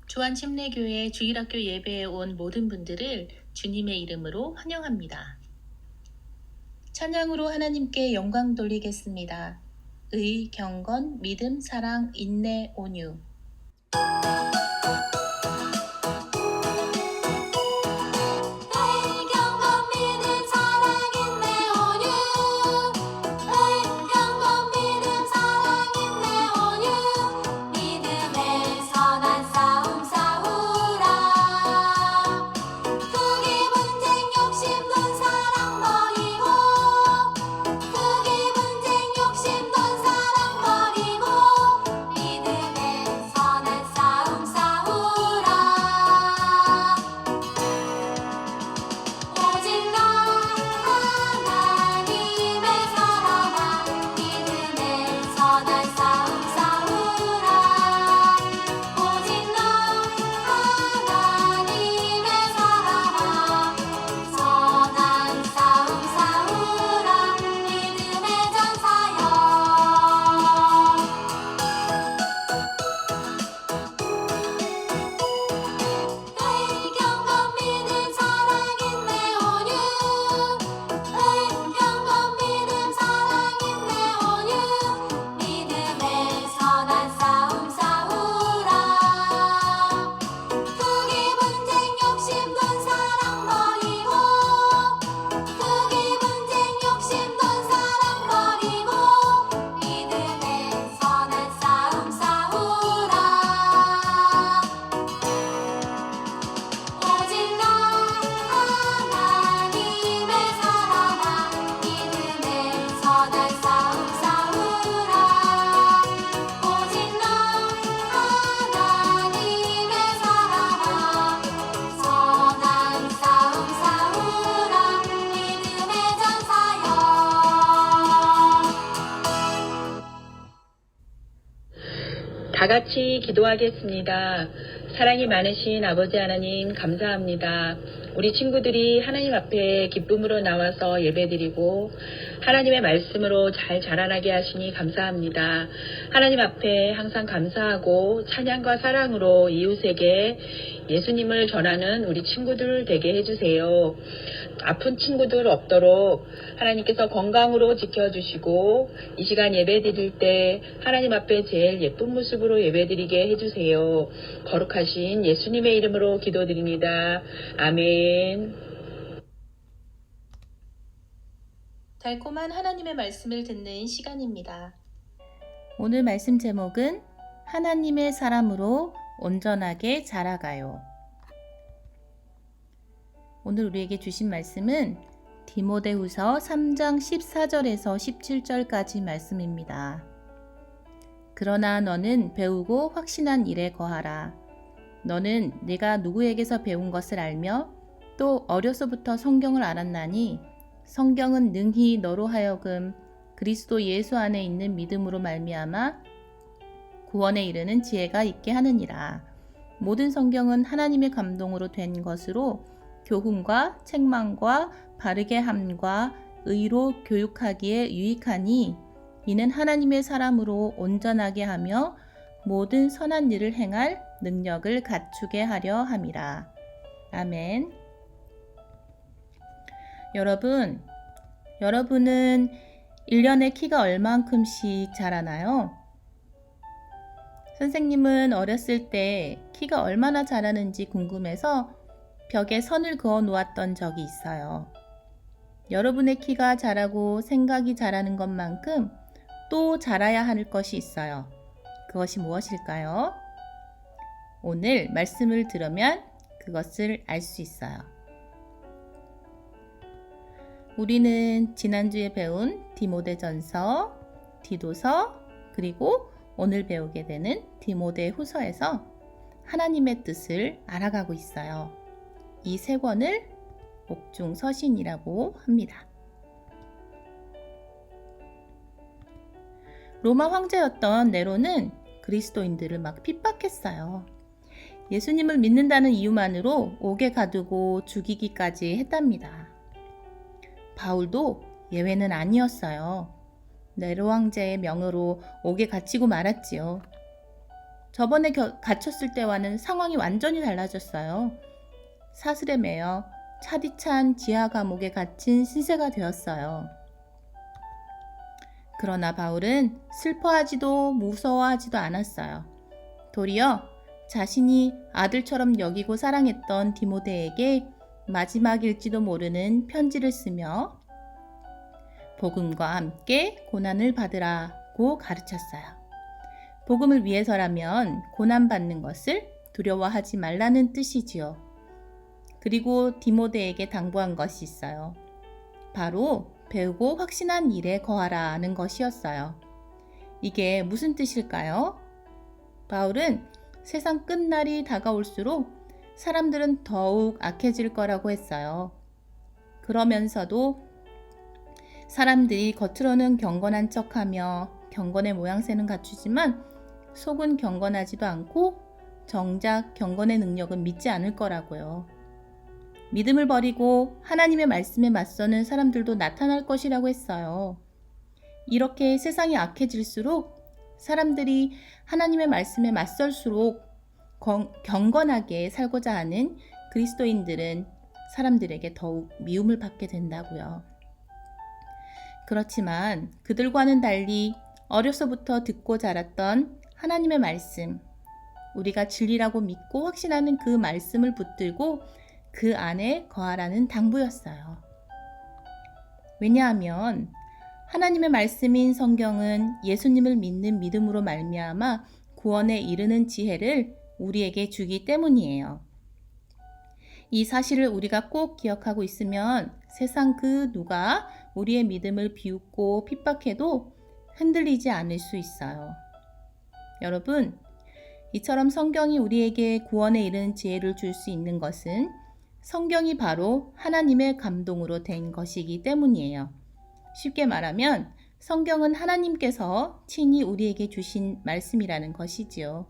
주한침례교회 주일학교 예배에 온 모든 분들을 주님의 이름으로 환영합니다. 찬양으로 하나님께 영광 돌리겠습니다. 의, 경건, 믿음, 사랑, 인내, 온유. 다 같이 기도하겠습니다. 사랑이 많으신 아버지 하나님 감사합니다. 우리 친구들이 하나님 앞에 기쁨으로 나와서 예배드리고 하나님의 말씀으로 잘 자라나게 하시니 감사합니다. 하나님 앞에 항상 감사하고 찬양과 사랑으로 이웃에게 예수님을 전하는 우리 친구들 되게 해주세요. 아픈 친구들 없도록 하나님께서 건강으로 지켜주시고 이 시간 예배드릴 때 하나님 앞에 제일 예쁜 모습으로 예배드리게 해주세요. 거룩하신 예수님의 이름으로 기도드립니다. 아멘. 달콤한 하나님의 말씀을 듣는 시간입니다. 오늘 말씀 제목은 하나님의 사람으로 온전하게 자라가요. 오늘 우리에게 주신 말씀은 디모데후서 3장 14절에서 17절까지 말씀입니다. 그러나 너는 배우고 확신한 일에 거하라. 너는 네가 누구에게서 배운 것을 알며 또 어려서부터 성경을 알았나니 성경은 능히 너로 하여금 그리스도 예수 안에 있는 믿음으로 말미암아 구원에 이르는 지혜가 있게 하느니라. 모든 성경은 하나님의 감동으로 된 것으로 교훈과 책망과 바르게 함과 의로 교육하기에 유익하니 이는 하나님의 사람으로 온전하게 하며 모든 선한 일을 행할 능력을 갖추게 하려 함이라. 아멘. 여러분은 1년에 키가 얼만큼씩 자라나요? 선생님은 어렸을 때 키가 얼마나 자라는지 궁금해서 벽에 선을 그어 놓았던 적이 있어요. 여러분의 키가 자라고 생각이 자라는 것만큼 또 자라야 할 것이 있어요. 그것이 무엇일까요? 오늘 말씀을 들으면 그것을 알 수 있어요. 우리는 지난주에 배운 디모데전서, 디도서, 그리고 오늘 배우게 되는 디모데후서에서 하나님의 뜻을 알아가고 있어요. 이 세 권을 옥중서신이라고 합니다. 로마 황제였던 네로는 그리스도인들을 막 핍박했어요. 예수님을 믿는다는 이유만으로 옥에 가두고 죽이기까지 했답니다. 바울도 예외는 아니었어요. 네로 황제의 명으로 옥에 갇히고 말았지요. 저번에 갇혔을 때와는 상황이 완전히 달라졌어요. 사슬에 매여 차디찬 지하 감옥에 갇힌 신세가 되었어요. 그러나 바울은 슬퍼하지도 무서워하지도 않았어요. 도리어 자신이 아들처럼 여기고 사랑했던 디모데에게 마지막일지도 모르는 편지를 쓰며 복음과 함께 고난을 받으라고 가르쳤어요. 복음을 위해서라면 고난받는 것을 두려워하지 말라는 뜻이지요. 그리고 디모데에게 당부한 것이 있어요. 바로 배우고 확신한 일에 거하라는 것이었어요. 이게 무슨 뜻일까요? 바울은 세상 끝날이 다가올수록 사람들은 더욱 악해질 거라고 했어요. 그러면서도 사람들이 겉으로는 경건한 척하며 경건의 모양새는 갖추지만 속은 경건하지도 않고 정작 경건의 능력은 믿지 않을 거라고요. 믿음을 버리고 하나님의 말씀에 맞서는 사람들도 나타날 것이라고 했어요. 이렇게 세상이 악해질수록 사람들이 하나님의 말씀에 맞설수록 경건하게 살고자 하는 그리스도인들은 사람들에게 더욱 미움을 받게 된다고요. 그렇지만 그들과는 달리 어려서부터 듣고 자랐던 하나님의 말씀, 우리가 진리라고 믿고 확신하는 그 말씀을 붙들고 그 안에 거하라는 당부였어요. 왜냐하면 하나님의 말씀인 성경은 예수님을 믿는 믿음으로 말미암아 구원에 이르는 지혜를 우리에게 주기 때문이에요. 이 사실을 우리가 꼭 기억하고 있으면 세상 그 누가 우리의 믿음을 비웃고 핍박해도 흔들리지 않을 수 있어요. 여러분, 이처럼 성경이 우리에게 구원에 이르는 지혜를 줄 수 있는 것은 성경이 바로 하나님의 감동으로 된 것이기 때문이에요. 쉽게 말하면 성경은 하나님께서 친히 우리에게 주신 말씀이라는 것이지요.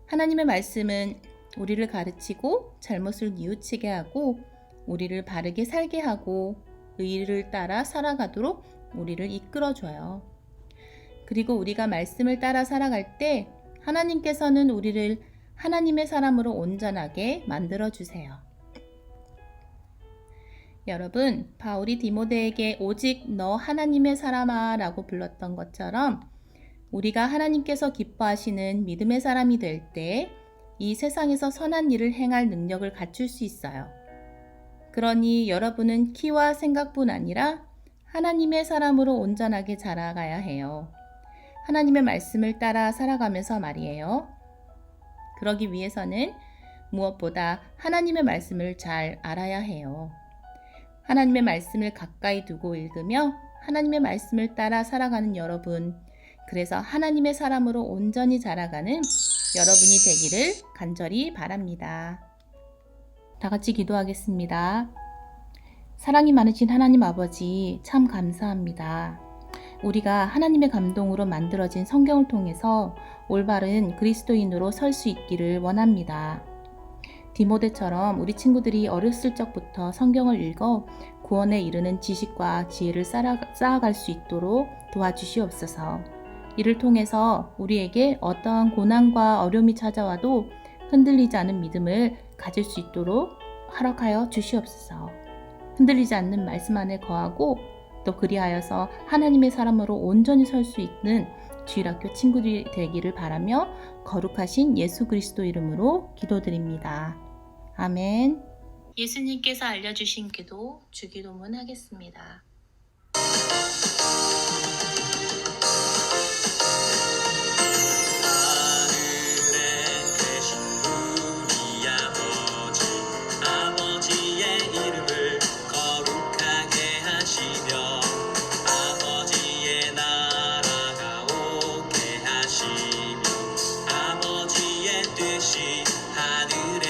하나님의 말씀은 우리를 가르치고 잘못을 뉘우치게 하고 우리를 바르게 살게 하고 의를 따라 살아가도록 우리를 이끌어줘요. 그리고 우리가 말씀을 따라 살아갈 때 하나님께서는 우리를 하나님의 사람으로 온전하게 만들어주세요. 여러분, 바울이 디모데에게 오직 너 하나님의 사람아 라고 불렀던 것처럼 우리가 하나님께서 기뻐하시는 믿음의 사람이 될 때 이 세상에서 선한 일을 행할 능력을 갖출 수 있어요. 그러니 여러분은 키와 생각뿐 아니라 하나님의 사람으로 온전하게 자라가야 해요. 하나님의 말씀을 따라 살아가면서 말이에요. 그러기 위해서는 무엇보다 하나님의 말씀을 잘 알아야 해요. 하나님의 말씀을 가까이 두고 읽으며 하나님의 말씀을 따라 살아가는 여러분, 그래서 하나님의 사람으로 온전히 자라가는 여러분이 되기를 간절히 바랍니다. 다 같이 기도하겠습니다. 사랑이 많으신 하나님 아버지, 참 감사합니다. 우리가 하나님의 감동으로 만들어진 성경을 통해서 올바른 그리스도인으로 설 수 있기를 원합니다. 디모데처럼 우리 친구들이 어렸을 적부터 성경을 읽어 구원에 이르는 지식과 지혜를 쌓아갈 수 있도록 도와주시옵소서. 이를 통해서 우리에게 어떠한 고난과 어려움이 찾아와도 흔들리지 않은 믿음을 가질 수 있도록 허락하여 주시옵소서. 흔들리지 않는 말씀 안에 거하고 또 그리하여서 하나님의 사람으로 온전히 설 수 있는 주일학교 친구들이 되기를 바라며 거룩하신 예수 그리스도 이름으로 기도드립니다. 아멘. 예수님께서 알려주신 기도, 주기도문 하겠습니다. 하늘에